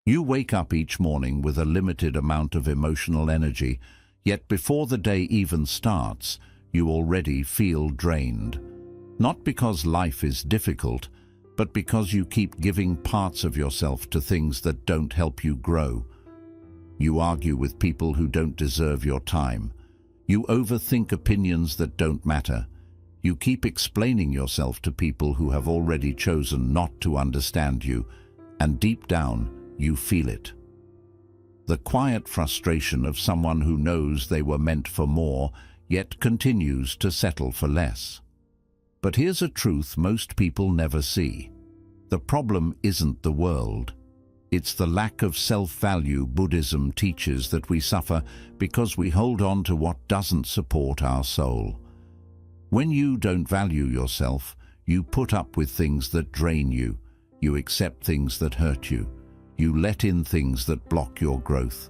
You wake up each morning with a limited amount of emotional energy, yet before the day even starts, you already feel drained. Not because life is difficult, but because you keep giving parts of yourself to things that don't help you grow. You argue with people who don't deserve your time. You overthink opinions that don't matter. You keep explaining yourself to people who have already chosen not to understand you, and deep down, you feel it. The quiet frustration of someone who knows they were meant for more, yet continues to settle for less. But here's a truth most people never see. The problem isn't the world. It's the lack of self-value Buddhism teaches that we suffer because we hold on to what doesn't support our soul. When you don't value yourself, you put up with things that drain you. You accept things that hurt you. You let in things that block your growth.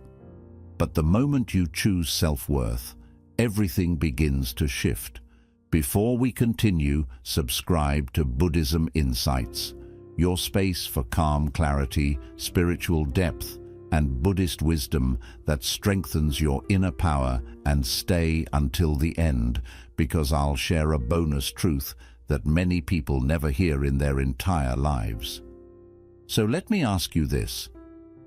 But the moment you choose self-worth, everything begins to shift. Before we continue, subscribe to Buddhism Insights, your space for calm clarity, spiritual depth, and Buddhist wisdom that strengthens your inner power. And stay until the end, because I'll share a bonus truth that many people never hear in their entire lives. So let me ask you this.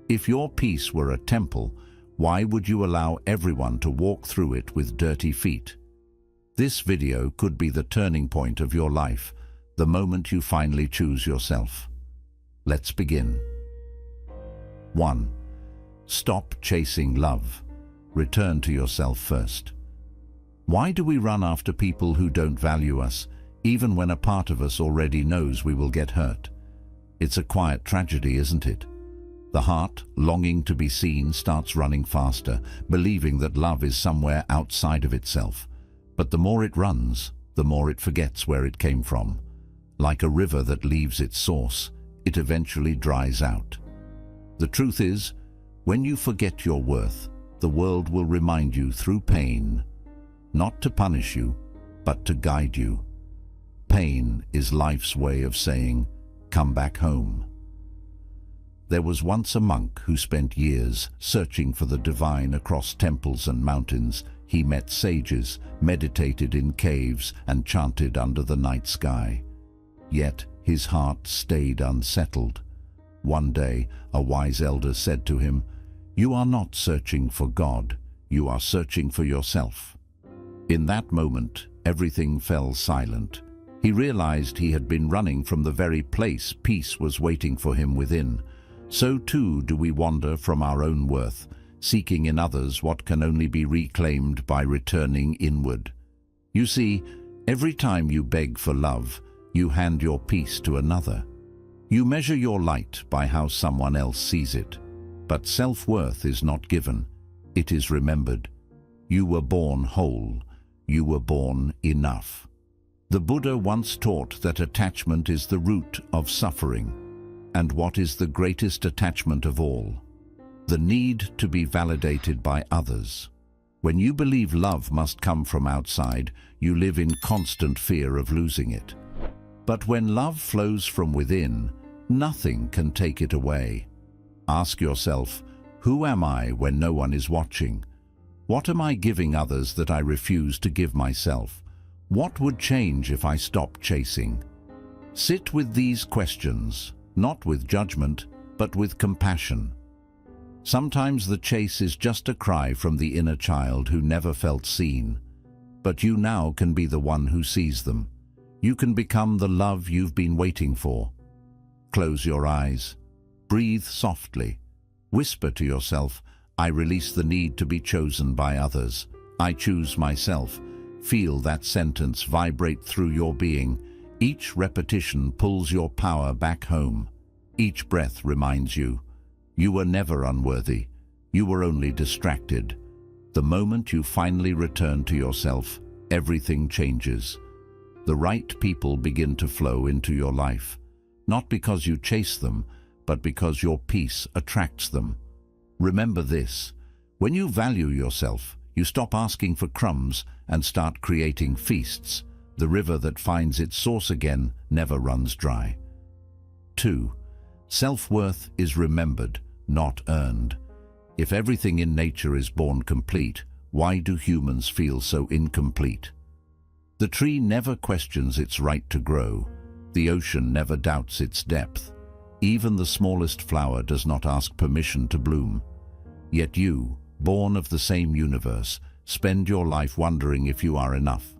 If your peace were a temple, why would you allow everyone to walk through it with dirty feet? This video could be the turning point of your life, the moment you finally choose yourself. Let's begin. 1. Stop chasing love. Return to yourself first. Why do we run after people who don't value us, even when a part of us already knows we will get hurt? It's a quiet tragedy, isn't it? The heart, longing to be seen, starts running faster, believing that love is somewhere outside of itself. But the more it runs, the more it forgets where it came from. Like a river that leaves its source, it eventually dries out. The truth is, when you forget your worth, the world will remind you through pain, not to punish you, but to guide you. Pain is life's way of saying, "Come back home." There was once a monk who spent years searching for the divine across temples and mountains. He met sages, meditated in caves, and chanted under the night sky. Yet his heart stayed unsettled. One day, a wise elder said to him, "You are not searching for God, you are searching for yourself." In that moment, everything fell silent. He realized he had been running from the very place peace was waiting for him within. So too do we wander from our own worth, seeking in others what can only be reclaimed by returning inward. You see, every time you beg for love, you hand your peace to another. You measure your light by how someone else sees it. But self-worth is not given, it is remembered. You were born whole, you were born enough. The Buddha once taught that attachment is the root of suffering. And what is the greatest attachment of all? The need to be validated by others. When you believe love must come from outside, you live in constant fear of losing it. But when love flows from within, nothing can take it away. Ask yourself, who am I when no one is watching? What am I giving others that I refuse to give myself? What would change if I stopped chasing? Sit with these questions, not with judgment, but with compassion. Sometimes the chase is just a cry from the inner child who never felt seen. But you now can be the one who sees them. You can become the love you've been waiting for. Close your eyes. Breathe softly. Whisper to yourself, "I release the need to be chosen by others. I choose myself." Feel that sentence vibrate through your being. Each repetition pulls your power back home. Each breath reminds you, you were never unworthy. You were only distracted. The moment you finally return to yourself, everything changes. The right people begin to flow into your life, not because you chase them, but because your peace attracts them. Remember this, when you value yourself, you stop asking for crumbs and start creating feasts. The river that finds its source again never runs dry. 2. Self-worth is remembered, not earned. If everything in nature is born complete, why do humans feel so incomplete? The tree never questions its right to grow. The ocean never doubts its depth. Even the smallest flower does not ask permission to bloom. Yet you, born of the same universe, spend your life wondering if you are enough.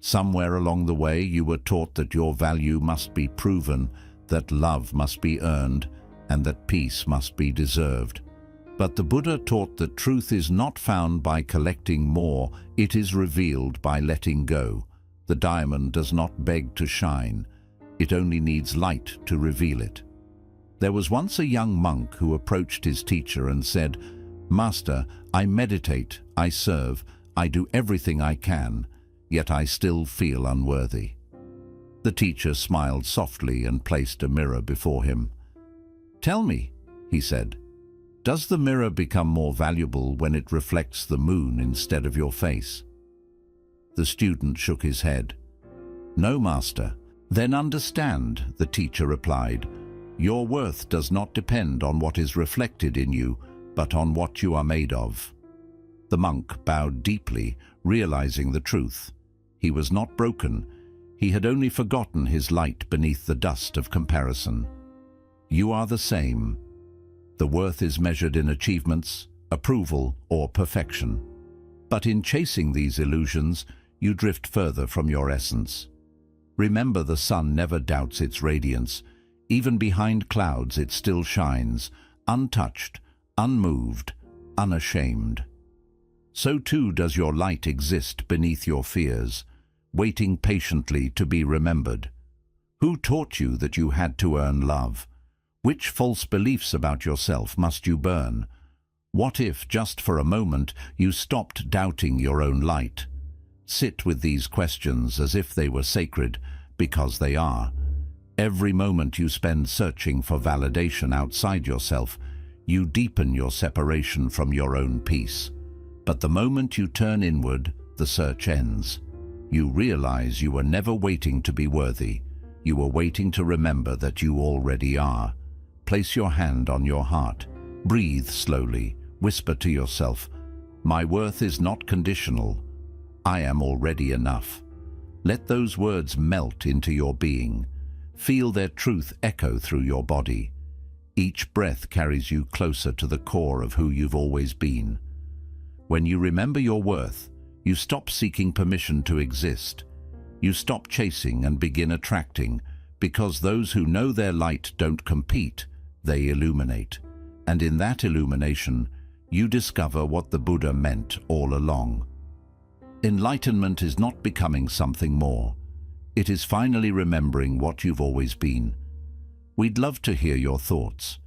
Somewhere along the way you were taught that your value must be proven, that love must be earned, and that peace must be deserved. But the Buddha taught that truth is not found by collecting more, it is revealed by letting go. The diamond does not beg to shine, it only needs light to reveal it. There was once a young monk who approached his teacher and said, "Master, I meditate, I serve, I do everything I can, yet I still feel unworthy." The teacher smiled softly and placed a mirror before him. "Tell me," he said, "does the mirror become more valuable when it reflects the moon instead of your face?" The student shook his head. "No, master." "Then understand," the teacher replied, "your worth does not depend on what is reflected in you, but on what you are made of." The monk bowed deeply, realizing the truth. He was not broken. He had only forgotten his light beneath the dust of comparison. You are the same. The worth is measured in achievements, approval, or perfection. But in chasing these illusions, you drift further from your essence. Remember, the sun never doubts its radiance. Even behind clouds it still shines, untouched, unmoved, unashamed. So too does your light exist beneath your fears, waiting patiently to be remembered. Who taught you that you had to earn love? Which false beliefs about yourself must you burn? What if, just for a moment, you stopped doubting your own light? Sit with these questions as if they were sacred, because they are. Every moment you spend searching for validation outside yourself, you deepen your separation from your own peace. But the moment you turn inward, the search ends. You realize you were never waiting to be worthy. You were waiting to remember that you already are. Place your hand on your heart. Breathe slowly. Whisper to yourself, "My worth is not conditional. I am already enough." Let those words melt into your being. Feel their truth echo through your body. Each breath carries you closer to the core of who you've always been. When you remember your worth, you stop seeking permission to exist. You stop chasing and begin attracting, because those who know their light don't compete, they illuminate. And in that illumination, you discover what the Buddha meant all along. Enlightenment is not becoming something more. It is finally remembering what you've always been. We'd love to hear your thoughts.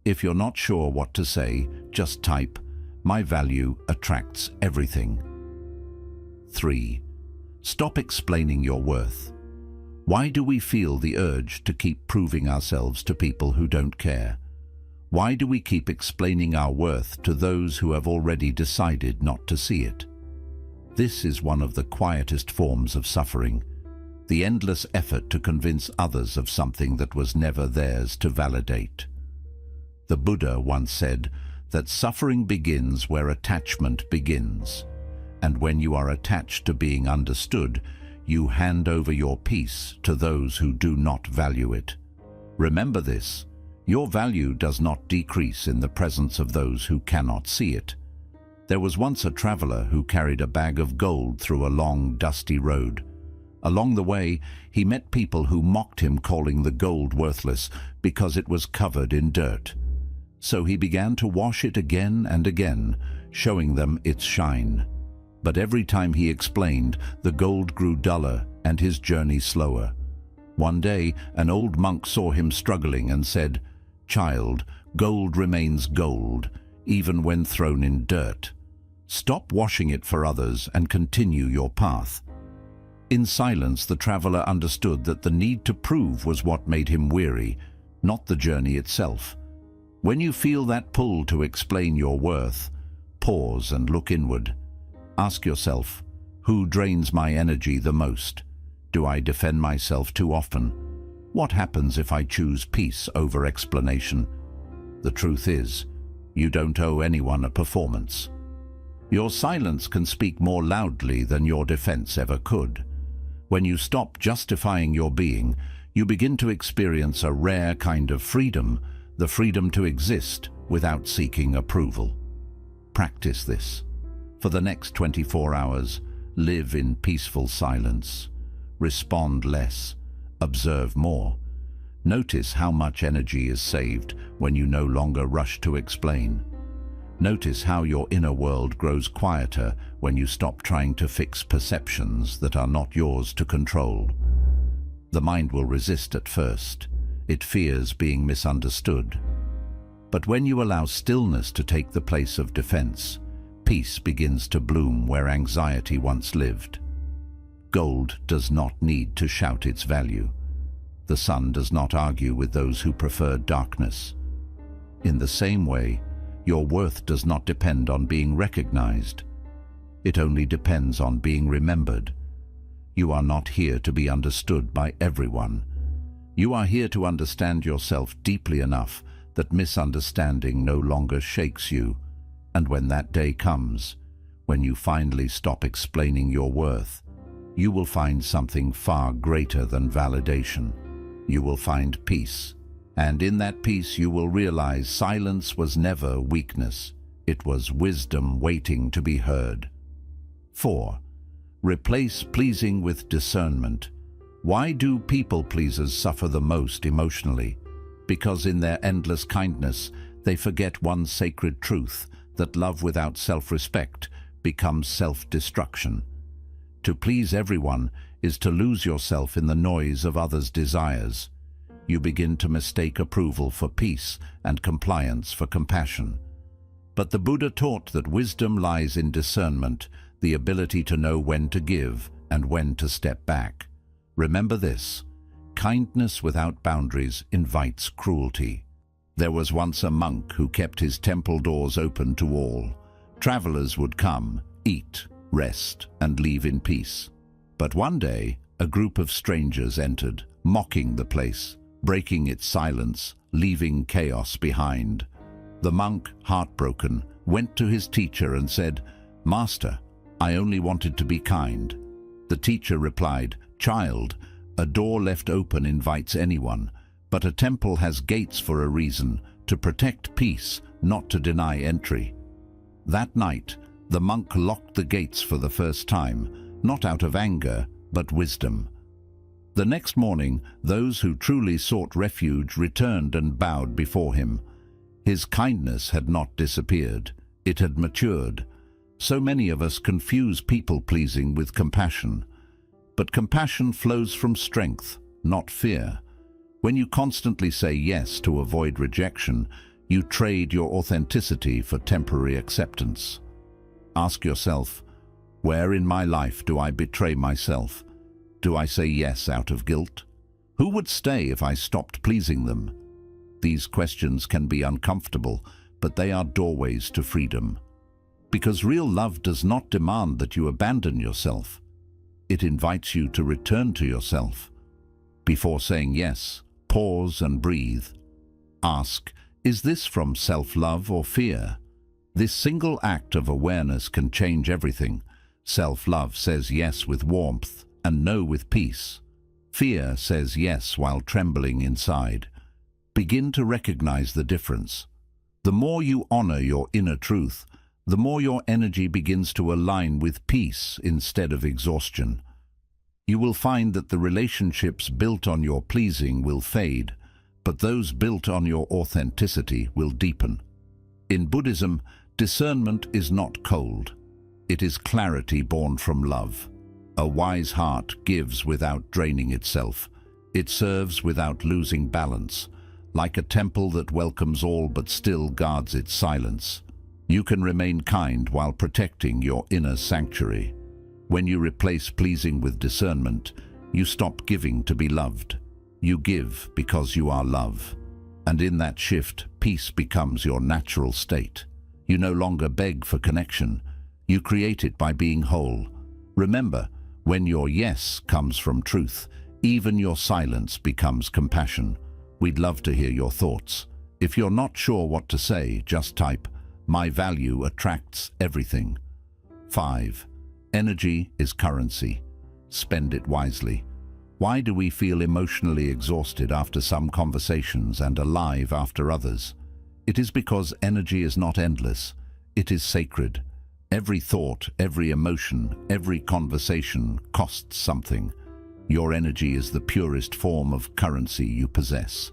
If you're not sure what to say, just type, "My value attracts everything." 3. Stop explaining your worth. Why do we feel the urge to keep proving ourselves to people who don't care? Why do we keep explaining our worth to those who have already decided not to see it? This is one of the quietest forms of suffering, the endless effort to convince others of something that was never theirs to validate. The Buddha once said that suffering begins where attachment begins, and when you are attached to being understood, you hand over your peace to those who do not value it. Remember this, your value does not decrease in the presence of those who cannot see it. There was once a traveler who carried a bag of gold through a long, dusty road. Along the way, he met people who mocked him, calling the gold worthless because it was covered in dirt. So he began to wash it again and again, showing them its shine. But every time he explained, the gold grew duller and his journey slower. One day, an old monk saw him struggling and said, "Child, gold remains gold, even when thrown in dirt. Stop washing it for others and continue your path." In silence, the traveler understood that the need to prove was what made him weary, not the journey itself. When you feel that pull to explain your worth, pause and look inward. Ask yourself, who drains my energy the most? Do I defend myself too often? What happens if I choose peace over explanation? The truth is, you don't owe anyone a performance. Your silence can speak more loudly than your defense ever could. When you stop justifying your being, you begin to experience a rare kind of freedom, the freedom to exist without seeking approval. Practice this. For the next 24 hours, live in peaceful silence. Respond less. Observe more. Notice how much energy is saved when you no longer rush to explain. Notice how your inner world grows quieter when you stop trying to fix perceptions that are not yours to control. The mind will resist at first. It fears being misunderstood. But when you allow stillness to take the place of defense, peace begins to bloom where anxiety once lived. Gold does not need to shout its value. The sun does not argue with those who prefer darkness. In the same way, your worth does not depend on being recognized. It only depends on being remembered. You are not here to be understood by everyone. You are here to understand yourself deeply enough that misunderstanding no longer shakes you. And when that day comes, when you finally stop explaining your worth, you will find something far greater than validation. You will find peace. And in that peace you will realize silence was never weakness. It was wisdom waiting to be heard. 4. Replace pleasing with discernment. Why do people-pleasers suffer the most emotionally? Because in their endless kindness, they forget one sacred truth, that love without self-respect becomes self-destruction. To please everyone is to lose yourself in the noise of others' desires. You begin to mistake approval for peace and compliance for compassion. But the Buddha taught that wisdom lies in discernment, the ability to know when to give and when to step back. Remember this: kindness without boundaries invites cruelty. There was once a monk who kept his temple doors open to all. Travelers would come, eat, rest, and leave in peace. But one day, a group of strangers entered, mocking the place, breaking its silence, leaving chaos behind. The monk, heartbroken, went to his teacher and said, "Master, I only wanted to be kind." The teacher replied, "Child, a door left open invites anyone, but a temple has gates for a reason, to protect peace, not to deny entry." That night, the monk locked the gates for the first time, not out of anger, but wisdom. The next morning, those who truly sought refuge returned and bowed before him. His kindness had not disappeared. It had matured. So many of us confuse people-pleasing with compassion. But compassion flows from strength, not fear. When you constantly say yes to avoid rejection, you trade your authenticity for temporary acceptance. Ask yourself, where in my life do I betray myself? Do I say yes out of guilt? Who would stay if I stopped pleasing them? These questions can be uncomfortable, but they are doorways to freedom. Because real love does not demand that you abandon yourself. It invites you to return to yourself. Before saying yes, pause and breathe. Ask, is this from self-love or fear? This single act of awareness can change everything. Self-love says yes with warmth and no with peace. Fear says yes while trembling inside. Begin to recognize the difference. The more you honor your inner truth, the more your energy begins to align with peace instead of exhaustion. You will find that the relationships built on your pleasing will fade, but those built on your authenticity will deepen. In Buddhism, discernment is not cold. It is clarity born from love. A wise heart gives without draining itself. It serves without losing balance, like a temple that welcomes all but still guards its silence. You can remain kind while protecting your inner sanctuary. When you replace pleasing with discernment, you stop giving to be loved. You give because you are love. And in that shift, peace becomes your natural state. You no longer beg for connection. You create it by being whole. Remember, when your yes comes from truth, even your silence becomes compassion. We'd love to hear your thoughts. If you're not sure what to say, just type, "My value attracts everything." 5. Energy is currency. Spend it wisely. Why do we feel emotionally exhausted after some conversations and alive after others? It is because energy is not endless. It is sacred. Every thought, every emotion, every conversation costs something. Your energy is the purest form of currency you possess.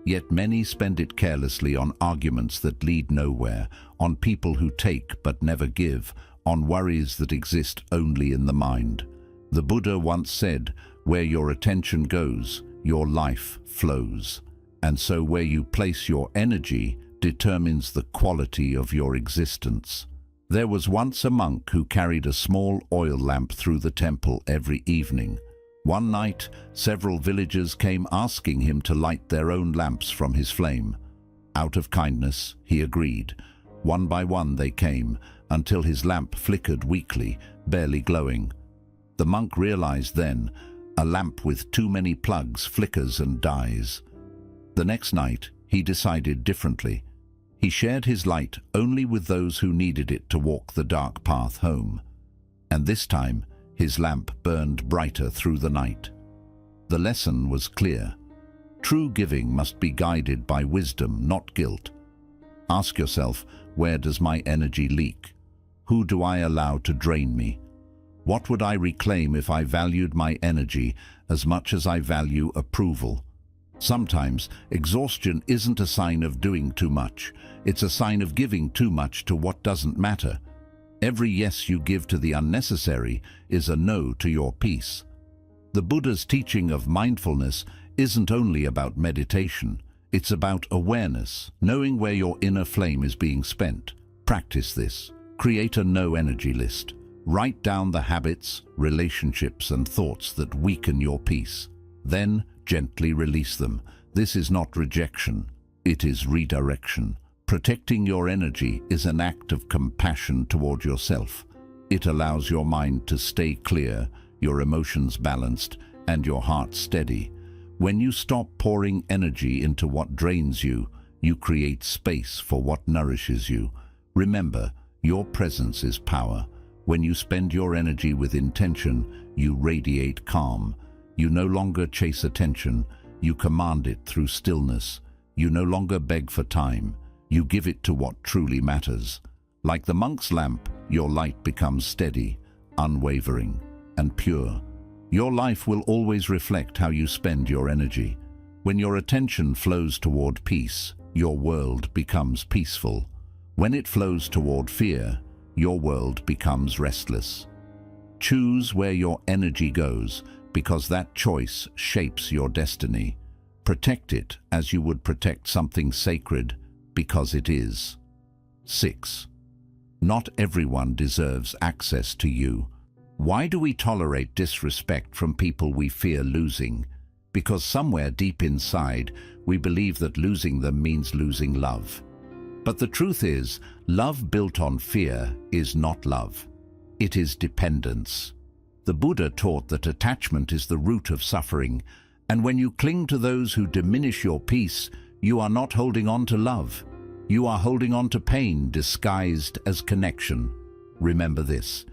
Yet many spend it carelessly on arguments that lead nowhere, on people who take but never give, on worries that exist only in the mind. The Buddha once said, "Where your attention goes, your life flows." And so where you place your energy determines the quality of your existence. There was once a monk who carried a small oil lamp through the temple every evening. One night, several villagers came asking him to light their own lamps from his flame. Out of kindness, he agreed. One by one they came, until his lamp flickered weakly, barely glowing. The monk realized then, a lamp with too many plugs flickers and dies. The next night, he decided differently. He shared his light only with those who needed it to walk the dark path home. And this time, his lamp burned brighter through the night. The lesson was clear. True giving must be guided by wisdom, not guilt. Ask yourself, where does my energy leak? Who do I allow to drain me? What would I reclaim if I valued my energy as much as I value approval? Sometimes, exhaustion isn't a sign of doing too much. It's a sign of giving too much to what doesn't matter. Every yes you give to the unnecessary is a no to your peace. The Buddha's teaching of mindfulness isn't only about meditation. It's about awareness, knowing where your inner flame is being spent. Practice this. Create a no-energy list. Write down the habits, relationships, and thoughts that weaken your peace. Then, gently release them. This is not rejection. It is redirection. Protecting your energy is an act of compassion toward yourself. It allows your mind to stay clear, your emotions balanced, and your heart steady. When you stop pouring energy into what drains you, you create space for what nourishes you. Remember, your presence is power. When you spend your energy with intention, you radiate calm. You no longer chase attention, you command it through stillness. You no longer beg for time, you give it to what truly matters. Like the monk's lamp, your light becomes steady, unwavering, and pure. Your life will always reflect how you spend your energy. When your attention flows toward peace, your world becomes peaceful. When it flows toward fear, your world becomes restless. Choose where your energy goes, because that choice shapes your destiny. Protect it as you would protect something sacred, because it is. 6. Not everyone deserves access to you. Why do we tolerate disrespect from people we fear losing? Because somewhere deep inside, we believe that losing them means losing love. But the truth is, love built on fear is not love. It is dependence. The Buddha taught that attachment is the root of suffering, and when you cling to those who diminish your peace, you are not holding on to love. You are holding on to pain disguised as connection. Remember this.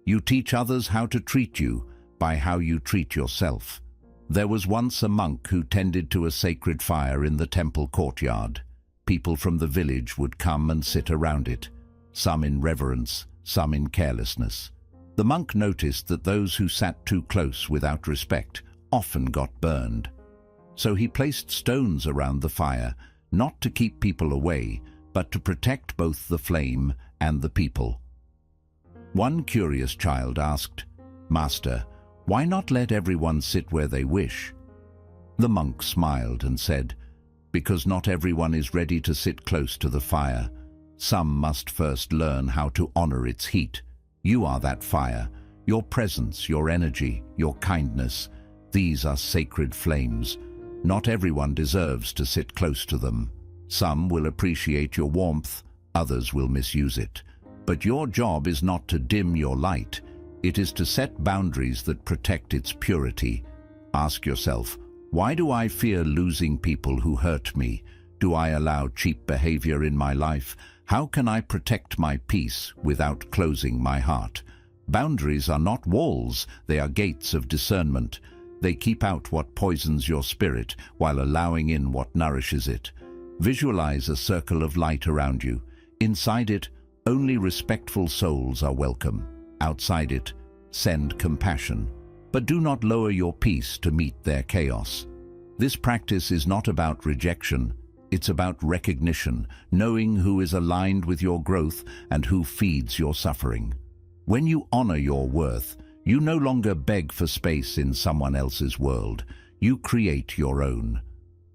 You teach others how to treat you by how you treat yourself. There was once a monk who tended to a sacred fire in the temple courtyard. People from the village would come and sit around it, some in reverence, some in carelessness. The monk noticed that those who sat too close without respect often got burned. So he placed stones around the fire, not to keep people away, but to protect both the flame and the people. One curious child asked, "Master, why not let everyone sit where they wish?" The monk smiled and said, "Because not everyone is ready to sit close to the fire. Some must first learn how to honor its heat. You are that fire. Your presence, your energy, your kindness, these are sacred flames. Not everyone deserves to sit close to them. Some will appreciate your warmth, others will misuse it. But your job is not to dim your light. It is to set boundaries that protect its purity. Ask yourself, why do I fear losing people who hurt me? Do I allow cheap behavior in my life? How can I protect my peace without closing my heart? Boundaries are not walls, they are gates of discernment. They keep out what poisons your spirit while allowing in what nourishes it. Visualize a circle of light around you. Inside it, only respectful souls are welcome. Outside it, send compassion. But do not lower your peace to meet their chaos. This practice is not about rejection. It's about recognition, knowing who is aligned with your growth and who feeds your suffering. When you honor your worth, you no longer beg for space in someone else's world. You create your own.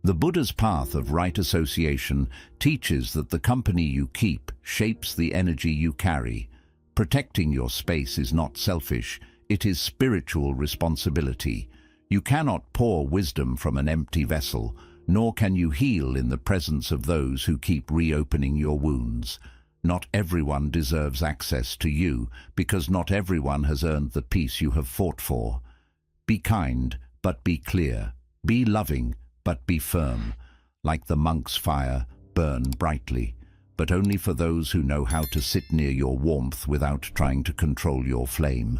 The Buddha's path of right association teaches that the company you keep shapes the energy you carry. Protecting your space is not selfish, it is spiritual responsibility. You cannot pour wisdom from an empty vessel, nor can you heal in the presence of those who keep reopening your wounds. Not everyone deserves access to you, because not everyone has earned the peace you have fought for. Be kind, but be clear. Be loving, but be firm. Like the monk's fire, burn brightly, but only for those who know how to sit near your warmth without trying to control your flame.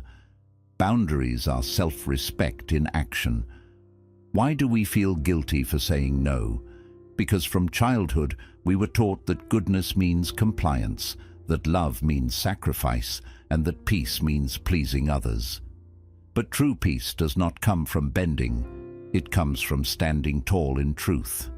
Boundaries are self-respect in action. Why do we feel guilty for saying no? Because from childhood, we were taught that goodness means compliance, that love means sacrifice, and that peace means pleasing others. But true peace does not come from bending. It comes from standing tall in truth.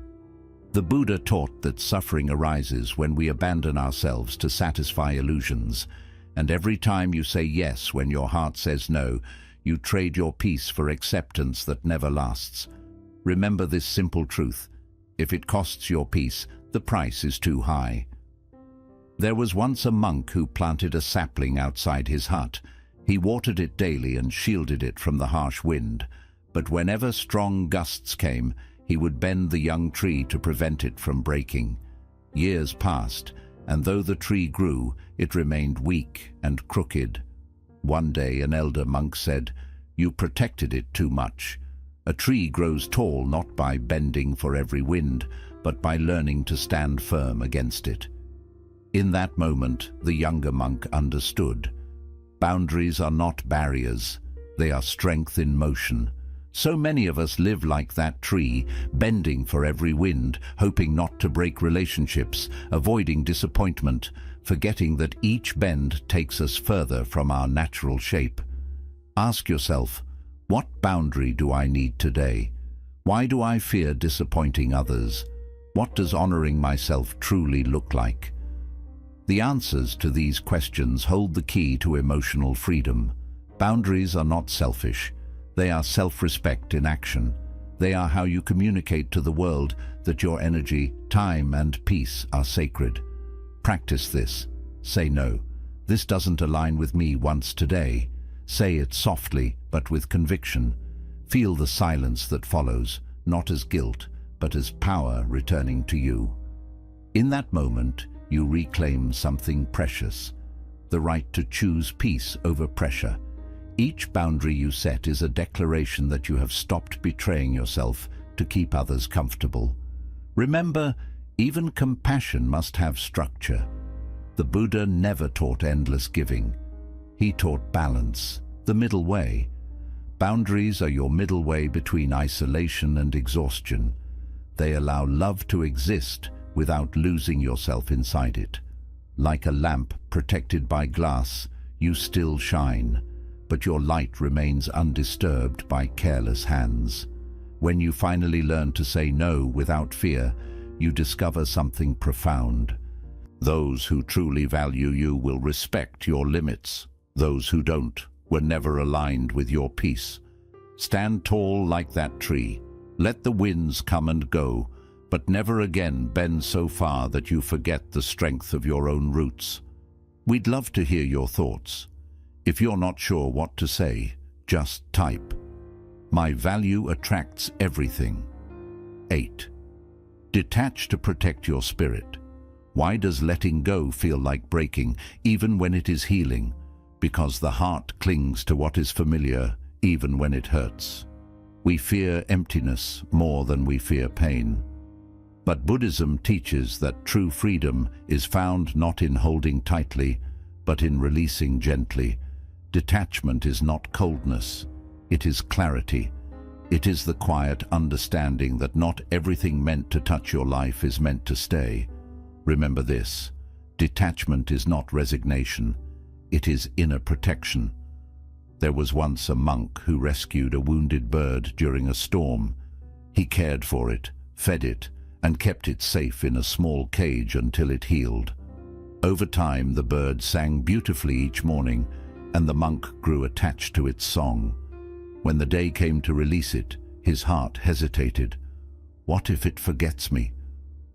The Buddha taught that suffering arises when we abandon ourselves to satisfy illusions, and every time you say yes when your heart says no, you trade your peace for acceptance that never lasts. Remember this simple truth. If it costs your peace, the price is too high. There was once a monk who planted a sapling outside his hut. He watered it daily and shielded it from the harsh wind. But whenever strong gusts came, he would bend the young tree to prevent it from breaking. Years passed, and though the tree grew, it remained weak and crooked. One day an elder monk said, "You protected it too much. A tree grows tall not by bending for every wind, but by learning to stand firm against it." In that moment, the younger monk understood. Boundaries are not barriers, they are strength in motion. So many of us live like that tree, bending for every wind, hoping not to break relationships, avoiding disappointment, forgetting that each bend takes us further from our natural shape. Ask yourself, what boundary do I need today? Why do I fear disappointing others? What does honoring myself truly look like? The answers to these questions hold the key to emotional freedom. Boundaries are not selfish. They are self-respect in action. They are how you communicate to the world that your energy, time, and peace are sacred. Practice this. Say no. This doesn't align with me once today. Say it softly, but with conviction. Feel the silence that follows, not as guilt, but as power returning to you. In that moment, you reclaim something precious, the right to choose peace over pressure. Each boundary you set is a declaration that you have stopped betraying yourself to keep others comfortable. Remember, even compassion must have structure. The Buddha never taught endless giving. He taught balance, the middle way. Boundaries are your middle way between isolation and exhaustion. They allow love to exist without losing yourself inside it. Like a lamp protected by glass, you still shine, but your light remains undisturbed by careless hands. When you finally learn to say no without fear, you discover something profound. Those who truly value you will respect your limits. Those who don't were never aligned with your peace. Stand tall like that tree. Let the winds come and go, but never again bend so far that you forget the strength of your own roots. We'd love to hear your thoughts. If you're not sure what to say, just type. My value attracts everything. 8. Detach to protect your spirit. Why does letting go feel like breaking, even when it is healing? Because the heart clings to what is familiar, even when it hurts. We fear emptiness more than we fear pain. But Buddhism teaches that true freedom is found not in holding tightly, but in releasing gently. Detachment is not coldness, it is clarity. It is the quiet understanding that not everything meant to touch your life is meant to stay. Remember this: detachment is not resignation, it is inner protection. There was once a monk who rescued a wounded bird during a storm. He cared for it, fed it, and kept it safe in a small cage until it healed. Over time, the bird sang beautifully each morning, and the monk grew attached to its song. When the day came to release it, his heart hesitated. What if it forgets me?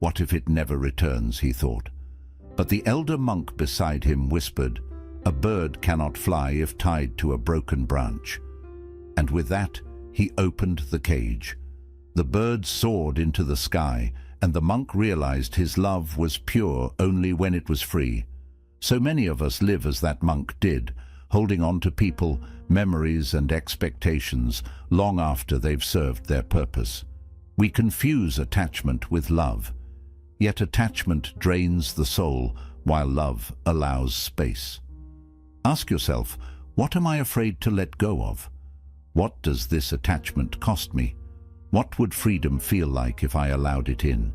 What if it never returns, he thought. But the elder monk beside him whispered, "A bird cannot fly if tied to a broken branch." And with that, he opened the cage. The bird soared into the sky, and the monk realized his love was pure only when it was free. So many of us live as that monk did, holding on to people, memories and expectations long after they've served their purpose. We confuse attachment with love, yet attachment drains the soul while love allows space. Ask yourself, what am I afraid to let go of? What does this attachment cost me? What would freedom feel like if I allowed it in?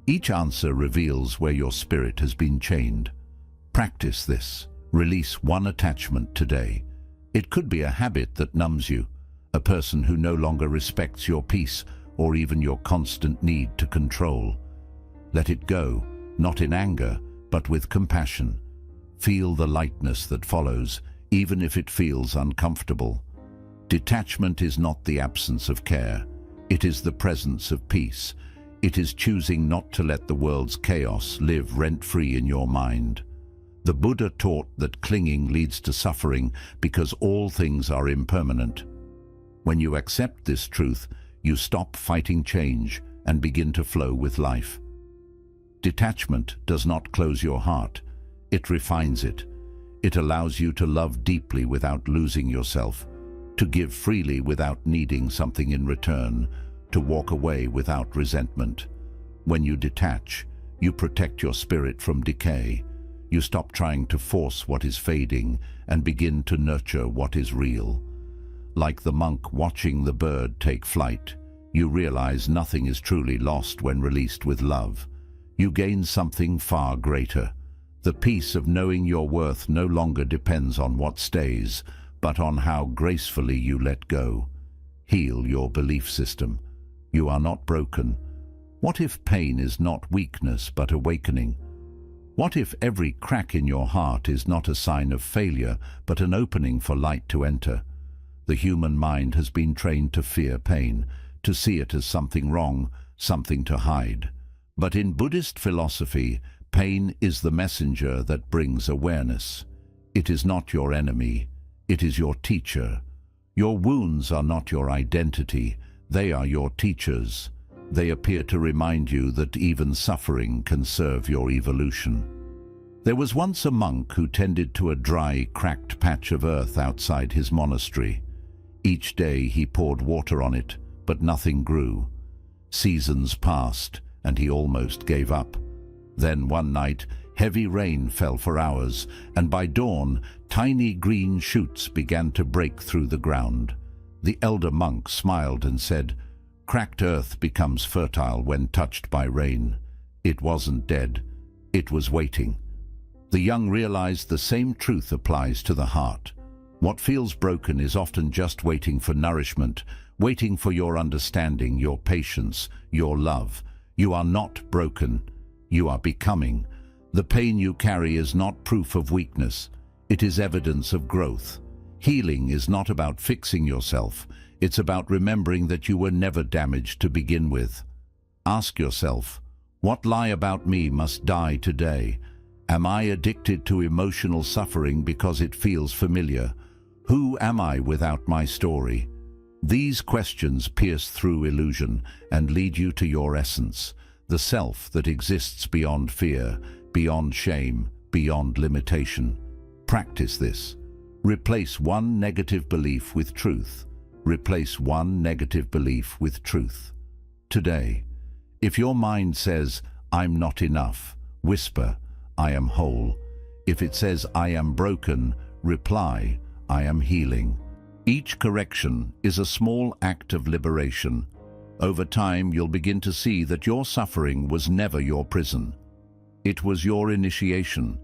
Each answer reveals where your spirit has been chained. Practice this. Release one attachment today. It could be a habit that numbs you, a person who no longer respects your peace or even your constant need to control. Let it go, not in anger, but with compassion. Feel the lightness that follows, even if it feels uncomfortable. Detachment is not the absence of care. It is the presence of peace. It is choosing not to let the world's chaos live rent-free in your mind. The Buddha taught that clinging leads to suffering because all things are impermanent. When you accept this truth, you stop fighting change and begin to flow with life. Detachment does not close your heart. It refines it. It allows you to love deeply without losing yourself, to give freely without needing something in return, to walk away without resentment. When you detach, you protect your spirit from decay. You stop trying to force what is fading and begin to nurture what is real. Like the monk watching the bird take flight, you realize nothing is truly lost when released with love. You gain something far greater. The peace of knowing your worth no longer depends on what stays, but on how gracefully you let go. Heal your belief system. You are not broken. What if pain is not weakness but awakening? What if every crack in your heart is not a sign of failure, but an opening for light to enter? The human mind has been trained to fear pain, to see it as something wrong, something to hide. But in Buddhist philosophy, pain is the messenger that brings awareness. It is not your enemy, it is your teacher. Your wounds are not your identity, they are your teachers. They appear to remind you that even suffering can serve your evolution. There was once a monk who tended to a dry, cracked patch of earth outside his monastery. Each day he poured water on it, but nothing grew. Seasons passed, and he almost gave up. Then one night, heavy rain fell for hours, and by dawn, tiny green shoots began to break through the ground. The elder monk smiled and said, "Cracked earth becomes fertile when touched by rain." It wasn't dead, it was waiting. The young realized the same truth applies to the heart. What feels broken is often just waiting for nourishment, waiting for your understanding, your patience, your love. You are not broken, you are becoming. The pain you carry is not proof of weakness, it is evidence of growth. Healing is not about fixing yourself, it's about remembering that you were never damaged to begin with. Ask yourself, what lie about me must die today? Am I addicted to emotional suffering because it feels familiar? Who am I without my story? These questions pierce through illusion and lead you to your essence, the self that exists beyond fear, beyond shame, beyond limitation. Practice this. Replace one negative belief with truth. Replace one negative belief with truth. Today, If your mind says, "I'm not enough," whisper, "I am whole." If it says, "I am broken," reply, "I am healing." Each correction is a small act of liberation. Over time, you'll begin to see that your suffering was never your prison. It was your initiation.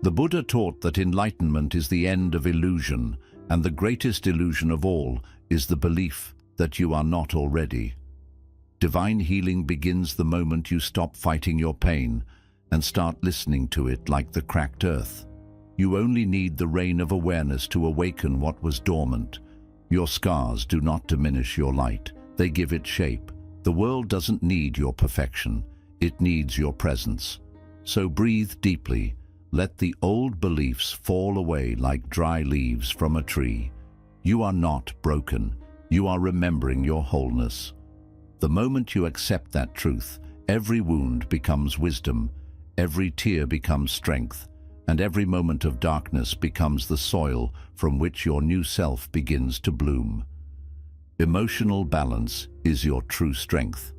The Buddha taught that enlightenment is the end of illusion, and the greatest illusion of all is the belief that you are not already. Divine healing begins the moment you stop fighting your pain and start listening to it like the cracked earth. You only need the rain of awareness to awaken what was dormant. Your scars do not diminish your light, they give it shape. The world doesn't need your perfection, it needs your presence. So breathe deeply, let the old beliefs fall away like dry leaves from a tree. You are not broken, you are remembering your wholeness. The moment you accept that truth, every wound becomes wisdom, every tear becomes strength, and every moment of darkness becomes the soil from which your new self begins to bloom. Emotional balance is your true strength.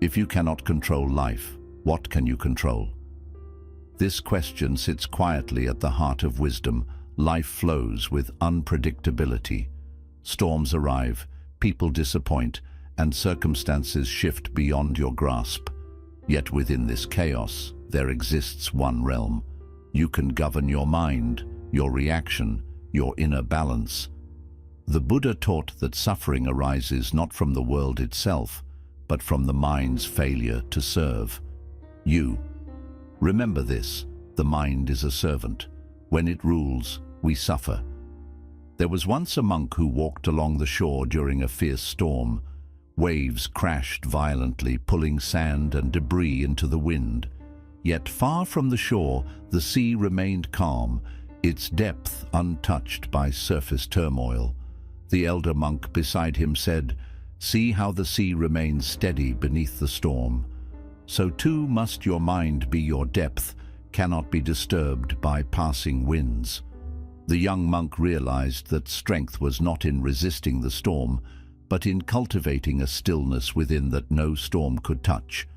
If you cannot control life, what can you control? This question sits quietly at the heart of wisdom. Life flows with unpredictability. Storms arrive, people disappoint, and circumstances shift beyond your grasp. Yet within this chaos, there exists one realm. You can govern your mind, your reaction, your inner balance. The Buddha taught that suffering arises not from the world itself, but from the mind's failure to serve. Remember this, the mind is a servant. When it rules, we suffer. There was once a monk who walked along the shore during a fierce storm. Waves crashed violently, pulling sand and debris into the wind. Yet far from the shore, the sea remained calm, its depth untouched by surface turmoil. The elder monk beside him said, "See how the sea remains steady beneath the storm. So too must your mind be your depth, cannot be disturbed by passing winds." The young monk realized that strength was not in resisting the storm, but in cultivating a stillness within that no storm could touch.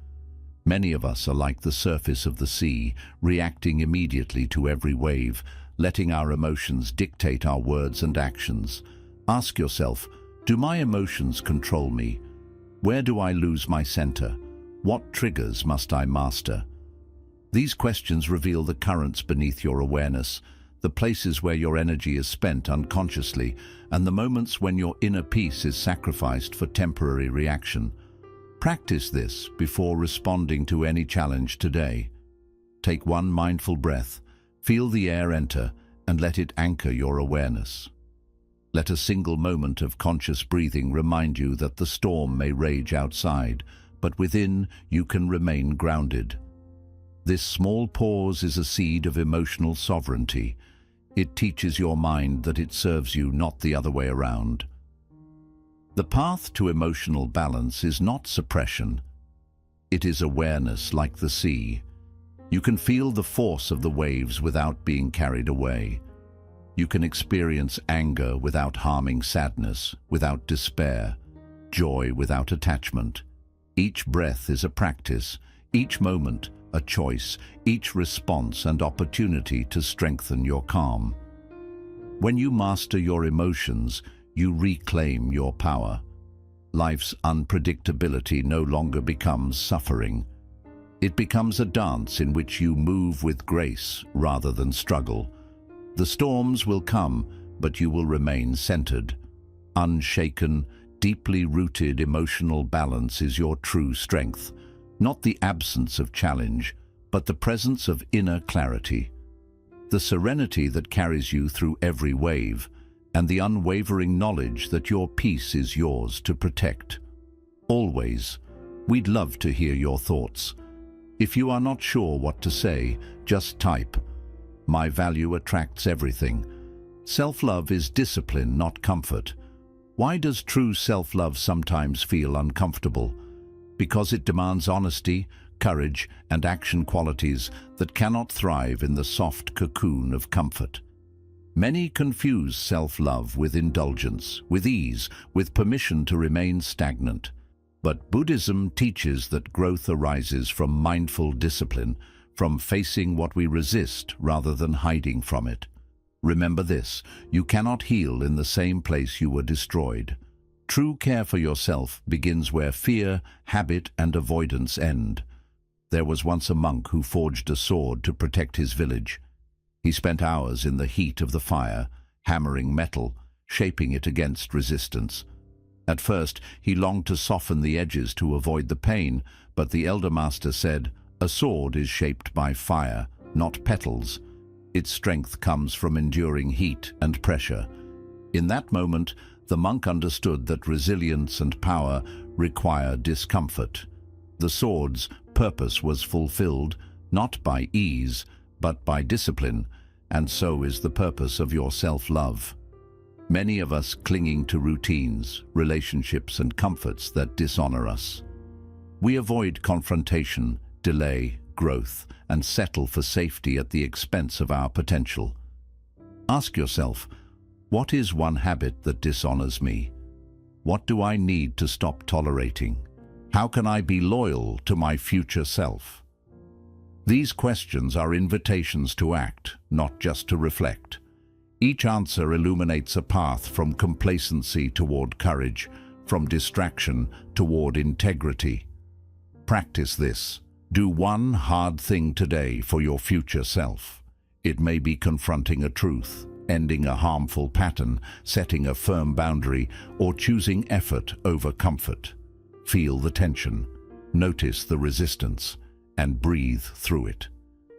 Many of us are like the surface of the sea, reacting immediately to every wave, letting our emotions dictate our words and actions. Ask yourself, do my emotions control me? Where do I lose my center? What triggers must I master? These questions reveal the currents beneath your awareness, the places where your energy is spent unconsciously, and the moments when your inner peace is sacrificed for temporary reaction. Practice this before responding to any challenge today. Take one mindful breath, feel the air enter, and let it anchor your awareness. Let a single moment of conscious breathing remind you that the storm may rage outside, but within you can remain grounded. This small pause is a seed of emotional sovereignty. It teaches your mind that it serves you, not the other way around. The path to emotional balance is not suppression. It is awareness like the sea. You can feel the force of the waves without being carried away. You can experience anger without harming sadness, without despair, joy without attachment. Each breath is a practice, each moment a choice, each response an opportunity to strengthen your calm. When you master your emotions, you reclaim your power. Life's unpredictability no longer becomes suffering. It becomes a dance in which you move with grace rather than struggle. The storms will come, but you will remain centered. Unshaken, deeply rooted emotional balance is your true strength. Not the absence of challenge, but the presence of inner clarity. The serenity that carries you through every wave, and the unwavering knowledge that your peace is yours to protect. Always, we'd love to hear your thoughts. If you are not sure what to say, just type, "My value attracts everything." Self-love is discipline, not comfort. Why does true self-love sometimes feel uncomfortable? Because it demands honesty, courage, and action qualities that cannot thrive in the soft cocoon of comfort. Many confuse self-love with indulgence, with ease, with permission to remain stagnant. But Buddhism teaches that growth arises from mindful discipline, from facing what we resist rather than hiding from it. Remember this, you cannot heal in the same place you were destroyed. True care for yourself begins where fear, habit, and avoidance end. There was once a monk who forged a sword to protect his village. He spent hours in the heat of the fire, hammering metal, shaping it against resistance. At first, he longed to soften the edges to avoid the pain, but the elder master said, "A sword is shaped by fire, not petals. Its strength comes from enduring heat and pressure." In that moment, the monk understood that resilience and power require discomfort. The sword's purpose was fulfilled, not by ease, but by discipline, and so is the purpose of your self-love. Many of us clinging to routines, relationships, and comforts that dishonor us. We avoid confrontation, delay, growth, and settle for safety at the expense of our potential. Ask yourself, what is one habit that dishonors me? What do I need to stop tolerating? How can I be loyal to my future self? These questions are invitations to act, not just to reflect. Each answer illuminates a path from complacency toward courage, from distraction toward integrity. Practice this. Do one hard thing today for your future self. It may be confronting a truth, ending a harmful pattern, setting a firm boundary, or choosing effort over comfort. Feel the tension, notice the resistance, and breathe through it.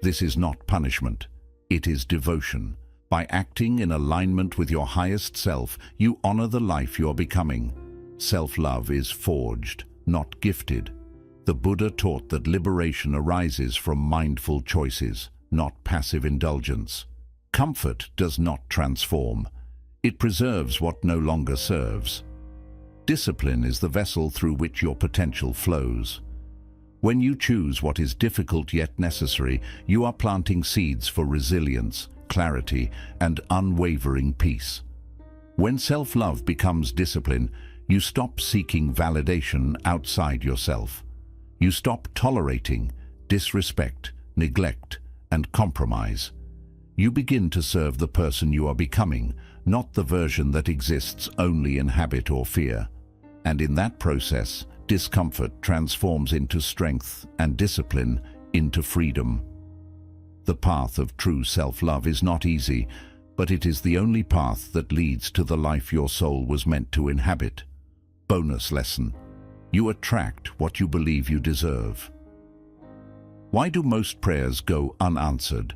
This is not punishment, it is devotion. By acting in alignment with your highest self, you honor the life you're becoming. Self-love is forged, not gifted. The Buddha taught that liberation arises from mindful choices, not passive indulgence. Comfort does not transform. It preserves what no longer serves. Discipline is the vessel through which your potential flows. When you choose what is difficult yet necessary, you are planting seeds for resilience, clarity, and unwavering peace. When self-love becomes discipline, you stop seeking validation outside yourself. You stop tolerating disrespect, neglect, and compromise. You begin to serve the person you are becoming, not the version that exists only in habit or fear. And in that process, discomfort transforms into strength and discipline into freedom. The path of true self-love is not easy, but it is the only path that leads to the life your soul was meant to inhabit. Bonus lesson. You attract what you believe you deserve. Why do most prayers go unanswered?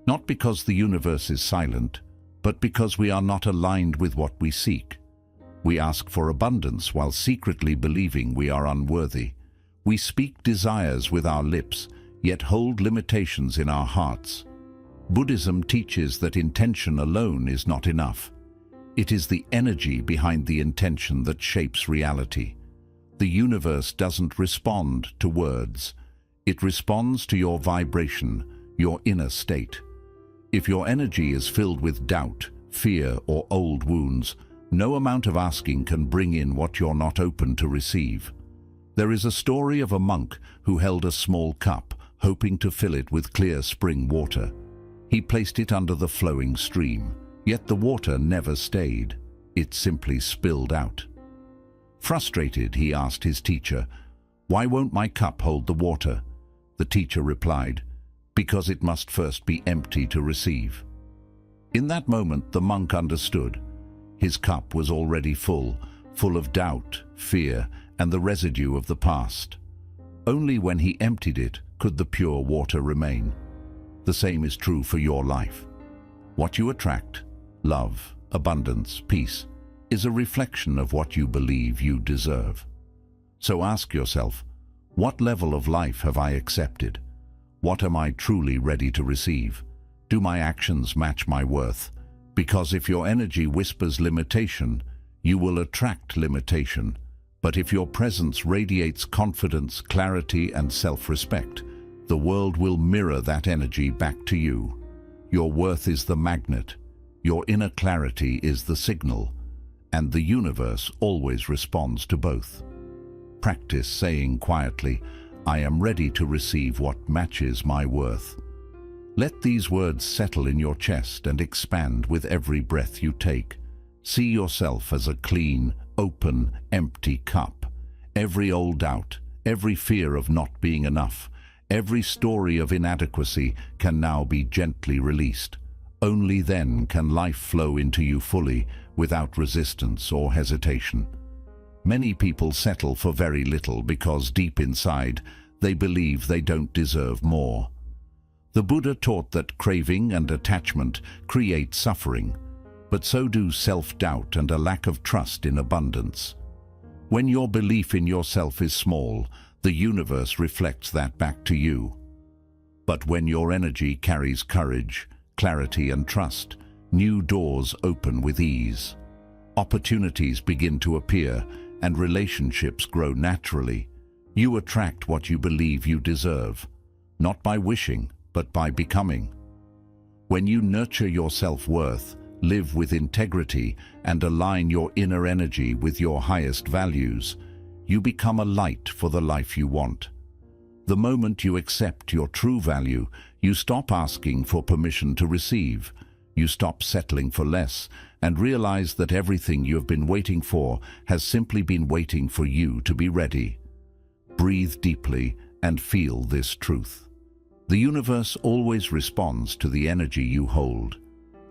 Not because the universe is silent, but because we are not aligned with what we seek. We ask for abundance while secretly believing we are unworthy. We speak desires with our lips, yet hold limitations in our hearts. Buddhism teaches that intention alone is not enough. It is the energy behind the intention that shapes reality. The universe doesn't respond to words. It responds to your vibration, your inner state. If your energy is filled with doubt, fear, or old wounds, no amount of asking can bring in what you're not open to receive. There is a story of a monk who held a small cup, hoping to fill it with clear spring water. He placed it under the flowing stream, yet the water never stayed. It simply spilled out. Frustrated, he asked his teacher, "Why won't my cup hold the water?" The teacher replied, "Because it must first be empty to receive." In that moment, the monk understood. His cup was already full of doubt, fear, and the residue of the past. Only when he emptied it could the pure water remain. The same is true for your life. What you attract, love, abundance, peace, is a reflection of what you believe you deserve. So ask yourself, what level of life have I accepted? What am I truly ready to receive? Do my actions match my worth? Because if your energy whispers limitation, you will attract limitation. But if your presence radiates confidence, clarity, and self-respect, the world will mirror that energy back to you. Your worth is the magnet, your inner clarity is the signal, and the universe always responds to both. practice saying quietly, "I am ready to receive what matches my worth." Let these words settle in your chest and expand with every breath you take. See yourself as a clean, open, empty cup. Every old doubt, every fear of not being enough, every story of inadequacy can now be gently released. Only then can life flow into you fully, without resistance or hesitation. Many people settle for very little because deep inside they believe they don't deserve more. The Buddha taught that craving and attachment create suffering, but so do self-doubt and a lack of trust in abundance. When your belief in yourself is small, the universe reflects that back to you. But when your energy carries courage, clarity and trust, new doors open with ease. Opportunities begin to appear and relationships grow naturally. You attract what you believe you deserve, not by wishing, but by becoming. When you nurture your self-worth, live with integrity, and align your inner energy with your highest values, you become a light for the life you want. The moment you accept your true value, you stop asking for permission to receive. You stop settling for less and realize that everything you have been waiting for has simply been waiting for you to be ready. Breathe deeply and feel this truth. The universe always responds to the energy you hold.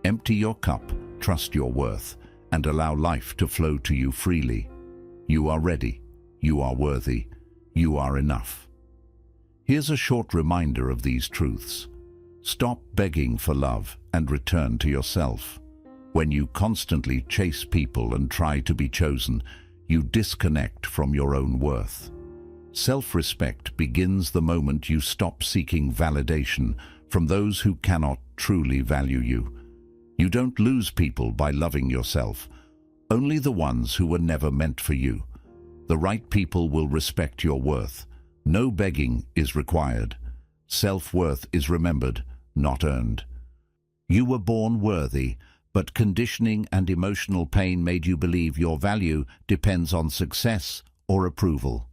Empty your cup, trust your worth, and allow life to flow to you freely. You are ready. You are worthy. You are enough. Here's a short reminder of these truths. Stop begging for love and return to yourself. When you constantly chase people and try to be chosen, you disconnect from your own worth. Self-respect begins the moment you stop seeking validation from those who cannot truly value you. You don't lose people by loving yourself, only the ones who were never meant for you. The right people will respect your worth. No begging is required. Self-worth is remembered, not earned. You were born worthy, but conditioning and emotional pain made you believe your value depends on success or approval.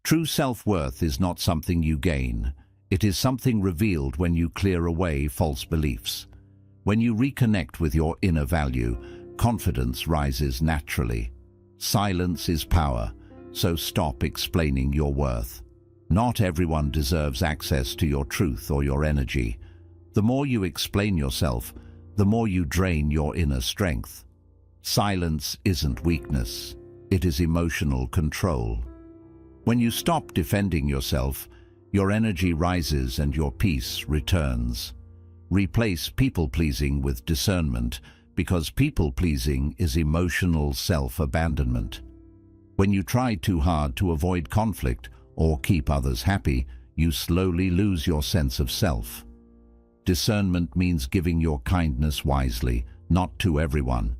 True self-worth is not something you gain. It is something revealed when you clear away false beliefs. When you reconnect with your inner value, confidence rises naturally. Silence is power, so stop explaining your worth. Not everyone deserves access to your truth or your energy. The more you explain yourself, the more you drain your inner strength. Silence isn't weakness, it is emotional control. When you stop defending yourself, your energy rises and your peace returns. Replace people-pleasing with discernment, because people-pleasing is emotional self-abandonment. When you try too hard to avoid conflict or keep others happy, you slowly lose your sense of self. Discernment means giving your kindness wisely, not to everyone.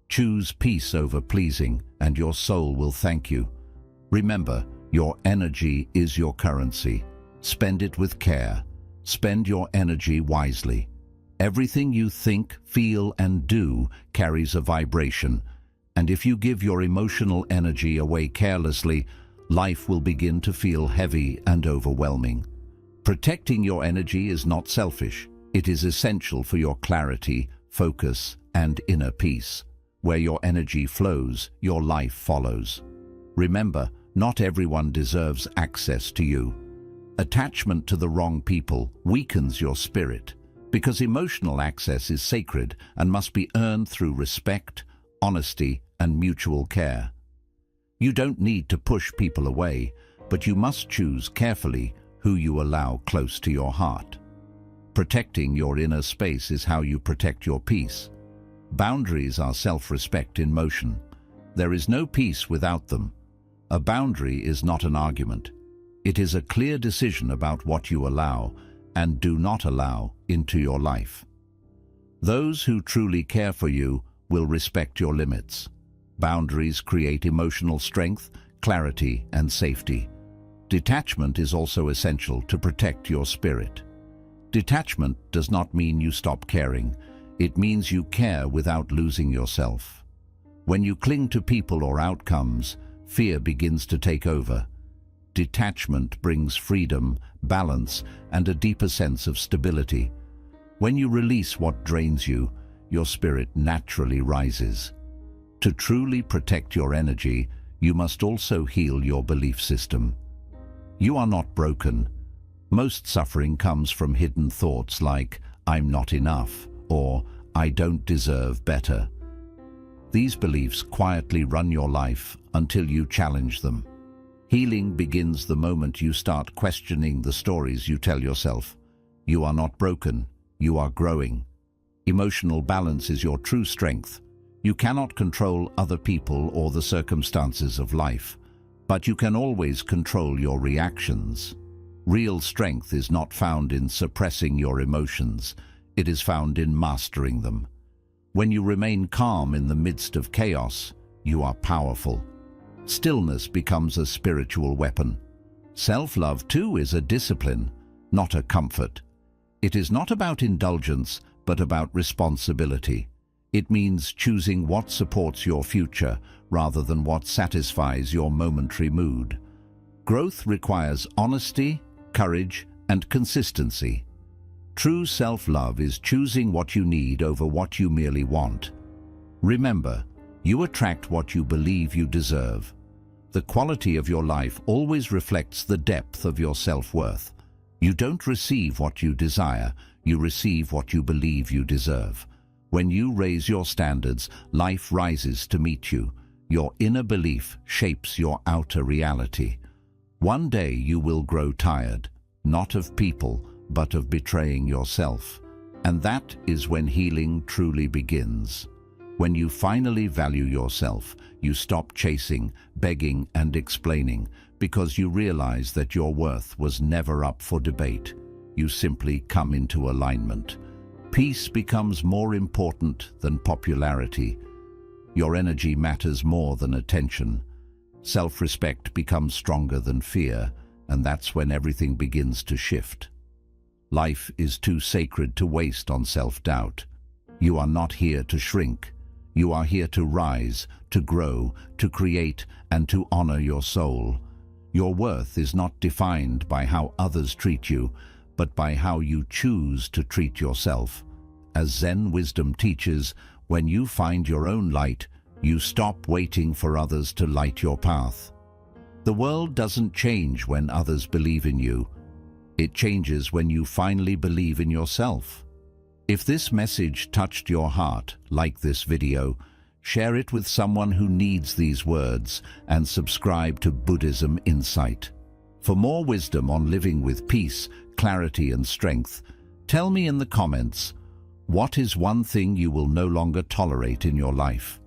Choose peace over pleasing, and your soul will thank you. Remember, your energy is your currency. Spend it with care. Spend your energy wisely. Everything you think, feel, and do carries a vibration, and if you give your emotional energy away carelessly, life will begin to feel heavy and overwhelming. Protecting your energy is not selfish. It is essential for your clarity, focus, and inner peace. Where your energy flows, your life follows. Remember, not everyone deserves access to you. Attachment to the wrong people weakens your spirit, because emotional access is sacred and must be earned through respect, honesty, and mutual care. You don't need to push people away, but you must choose carefully who you allow close to your heart. Protecting your inner space is how you protect your peace. Boundaries are self-respect in motion. There is no peace without them. A boundary is not an argument. It is a clear decision about what you allow and do not allow into your life. Those who truly care for you will respect your limits. Boundaries create emotional strength, clarity, and safety. Detachment is also essential to protect your spirit. Detachment does not mean you stop caring. It means you care without losing yourself. When you cling to people or outcomes, fear begins to take over. Detachment brings freedom, balance, and a deeper sense of stability. When you release what drains you, your spirit naturally rises. To truly protect your energy, you must also heal your belief system. You are not broken. Most suffering comes from hidden thoughts like, "I'm not enough," or "I don't deserve better." These beliefs quietly run your life until you challenge them. Healing begins the moment you start questioning the stories you tell yourself. You are not broken, you are growing. Emotional balance is your true strength. You cannot control other people or the circumstances of life, but you can always control your reactions. Real strength is not found in suppressing your emotions, it is found in mastering them. When you remain calm in the midst of chaos, you are powerful. Stillness becomes a spiritual weapon. Self-love, too, is a discipline, not a comfort. It is not about indulgence, but about responsibility. It means choosing what supports your future rather than what satisfies your momentary mood. Growth requires honesty, courage, and consistency. True self-love is choosing what you need over what you merely want. Remember, you attract what you believe you deserve. The quality of your life always reflects the depth of your self-worth. You don't receive what you desire, you receive what you believe you deserve. When you raise your standards, life rises to meet you. Your inner belief shapes your outer reality. One day you will grow tired, not of people, but of betraying yourself. And that is when healing truly begins. When you finally value yourself, you stop chasing, begging, and explaining, because you realize that your worth was never up for debate. You simply come into alignment. Peace becomes more important than popularity. Your energy matters more than attention. Self-respect becomes stronger than fear, and that's when everything begins to shift. Life is too sacred to waste on self-doubt. You are not here to shrink. You are here to rise, to grow, to create, and to honor your soul. Your worth is not defined by how others treat you, but by how you choose to treat yourself. As Zen wisdom teaches, when you find your own light, you stop waiting for others to light your path. The world doesn't change when others believe in you. It changes when you finally believe in yourself. If this message touched your heart, like this video, share it with someone who needs these words and subscribe to Buddhism Insight. For more wisdom on living with peace, clarity, and strength, tell me in the comments, what is one thing you will no longer tolerate in your life?